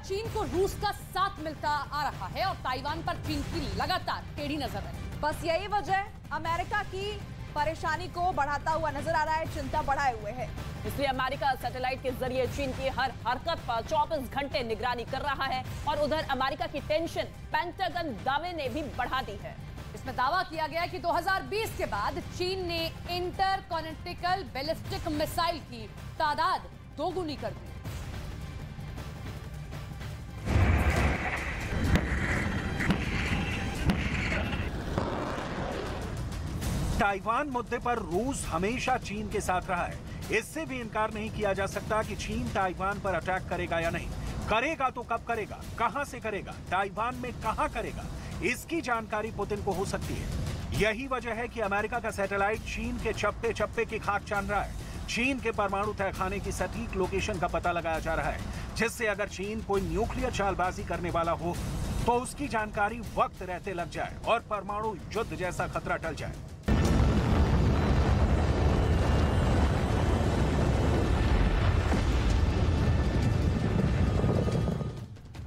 चीन को रूस का साथ मिलता आ रहा है और ताइवान पर चीन की लगातार टेढ़ी नजर है। बस यही वजह अमेरिका की परेशानी को बढ़ाता हुआ नजर आ रहा है, चिंता बढ़ाए हुए है। इसलिए अमेरिका सैटेलाइट के जरिए चीन की हर हरकत पर 24 घंटे निगरानी कर रहा है और उधर अमेरिका की टेंशन पेंटागन दावे ने भी बढ़ा दी है। इसमें दावा किया गया कि 2020 के बाद चीन ने इंटरकॉन्टिनेंटल बैलिस्टिक मिसाइल की तादाद दोगुनी कर दी। ताइवान मुद्दे पर रूस हमेशा चीन के साथ रहा है। इससे भी इनकार नहीं किया जा सकता कि चीन ताइवान पर अटैक करेगा या नहीं। करेगा तो कब करेगा, कहां से करेगा, ताइवान में कहां करेगा, इसकी जानकारी पुतिन को हो सकती है। यही वजह है कि अमेरिका का सैटेलाइट चीन के चप्पे चप्पे की खाक छान रहा है। चीन के परमाणु तहखाने की सटीक लोकेशन का पता लगाया जा रहा है, जिससे अगर चीन कोई न्यूक्लियर चालबाजी करने वाला हो तो उसकी जानकारी वक्त रहते लग जाए और परमाणु युद्ध जैसा खतरा टल जाए।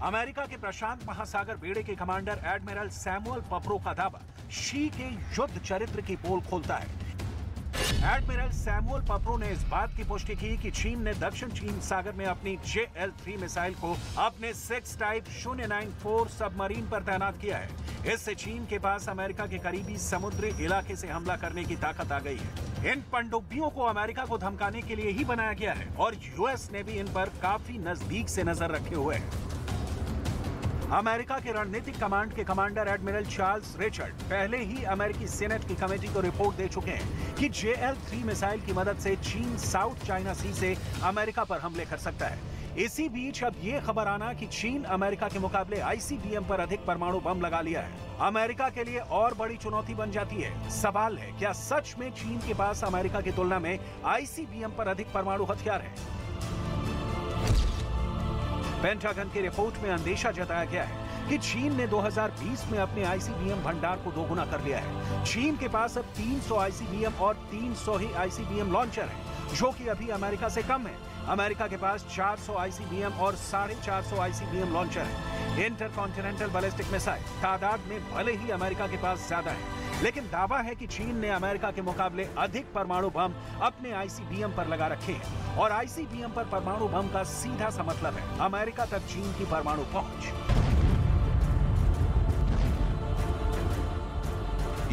अमेरिका के प्रशांत महासागर बेड़े के कमांडर एडमिरल सैमुअल पपरो का दावा शी के युद्ध चरित्र की पोल खोलता है। एडमिरल सैमुअल पपरो ने इस बात की पुष्टि की कि चीन ने दक्षिण चीन सागर में अपनी JL-3 मिसाइल को अपने 6 टाइप 094 सबमरीन पर तैनात किया है। इससे चीन के पास अमेरिका के करीबी समुद्री इलाके से हमला करने की ताकत आ गई है। इन पनडुब्बियों को अमेरिका को धमकाने के लिए ही बनाया गया है और यूएस ने भी इन पर काफी नजदीक से नजर रखे हुए है। अमेरिका के रणनीतिक कमांड के कमांडर एडमिरल चार्ल्स रिचर्ड पहले ही अमेरिकी सीनेट की कमेटी को रिपोर्ट दे चुके हैं कि JL-3 मिसाइल की मदद से चीन साउथ चाइना सी से अमेरिका पर हमले कर सकता है। इसी बीच अब ये खबर आना कि चीन अमेरिका के मुकाबले ICBM पर अधिक परमाणु बम लगा लिया है, अमेरिका के लिए और बड़ी चुनौती बन जाती है। सवाल है, क्या सच में चीन के पास अमेरिका की तुलना में ICBM पर अधिक परमाणु हथियार है? पेंटागन की रिपोर्ट में अंदेशा जताया गया है कि चीन ने 2020 में अपने ICBM भंडार को दोगुना कर लिया है। चीन के पास अब 300 ICBM और 300 ही ICBM लॉन्चर हैं, जो कि अभी अमेरिका से कम है। अमेरिका के पास 400 ICBM और 450 ICBM लॉन्चर है। इंटरकॉन्टिनेंटल बैलिस्टिक मिसाइल तादाद में भले ही अमेरिका के पास ज्यादा है, लेकिन दावा है कि चीन ने अमेरिका के मुकाबले अधिक परमाणु बम अपने ICBM पर लगा रखे हैं और ICBM पर परमाणु बम का सीधा सा मतलब है अमेरिका तक चीन की परमाणु पहुंच।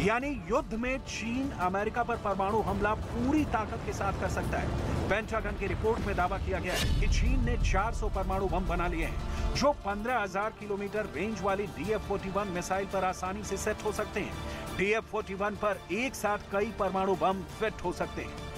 यानी युद्ध में चीन अमेरिका पर परमाणु हमला पूरी ताकत के साथ कर सकता है। पेंटागन की रिपोर्ट में दावा किया गया है कि चीन ने 400 परमाणु बम बना लिए हैं, जो 15,000 किलोमीटर रेंज वाली DF-41 मिसाइल पर आसानी से सेट हो सकते हैं। DF-41 पर एक साथ कई परमाणु बम फिट हो सकते हैं।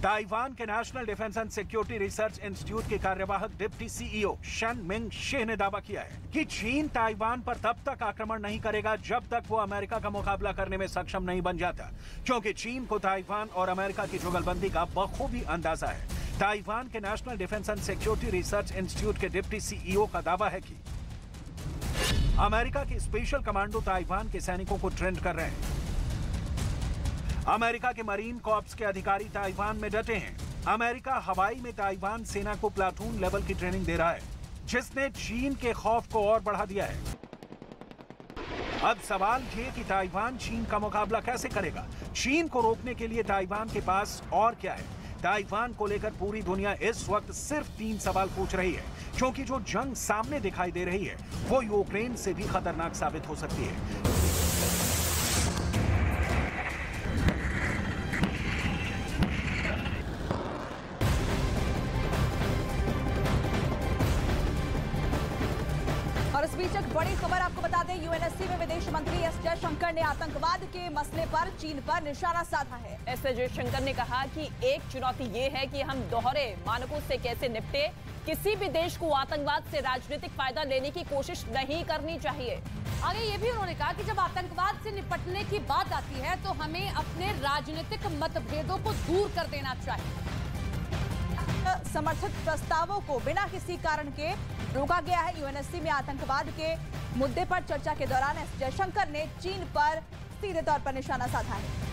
ताइवान के national defence and security research institute के कार्यवाहक डिप्टी CEO शन मिंग शे ने दावा किया है कि चीन ताइवान पर तब तक आक्रमण नहीं करेगा जब तक वो अमेरिका का मुकाबला करने में सक्षम नहीं बन जाता, क्योंकि चीन को ताइवान और अमेरिका की जुगलबंदी का बखूबी अंदाजा है। ताइवान के national defence and security research institute के डिप्टी CEO का दावा है कि अमेरिका के स्पेशल कमांडो ताइवान के सैनिकों को ट्रेंड कर रहे हैं। अमेरिका के मरीन कॉर्प्स के अधिकारी ताइवान में डटे हैं। अमेरिका हवाई में ताइवान सेना को प्लाटून लेवल की ट्रेनिंग दे रहा है, जिसने चीन के खौफ को और बढ़ा दिया है। अब सवाल ये कि ताइवान चीन का मुकाबला कैसे करेगा? चीन को रोकने के लिए ताइवान के पास और क्या है? ताइवान को लेकर पूरी दुनिया इस वक्त सिर्फ 3 सवाल पूछ रही है, क्योंकि जो जंग सामने दिखाई दे रही है वो यूक्रेन से भी खतरनाक साबित हो सकती है। और इस बीच एक बड़ी खबर आपको बता दें, UNSC में विदेश मंत्री एस जयशंकर ने आतंकवाद के मसले पर चीन पर निशाना साधा है। एस जयशंकर ने कहा कि एक चुनौती ये है कि हम दोहरे मानकों से कैसे निपटे। किसी भी देश को आतंकवाद से राजनीतिक फायदा लेने की कोशिश नहीं करनी चाहिए। आगे ये भी उन्होंने कहा कि जब आतंकवाद से निपटने की बात आती है तो हमें अपने राजनीतिक मतभेदों को दूर कर देना चाहिए। समर्थित प्रस्तावों को बिना किसी कारण के रोका गया है। यूएनएससी में आतंकवाद के मुद्दे पर चर्चा के दौरान एस जयशंकर ने चीन पर सीधे तौर पर निशाना साधा है।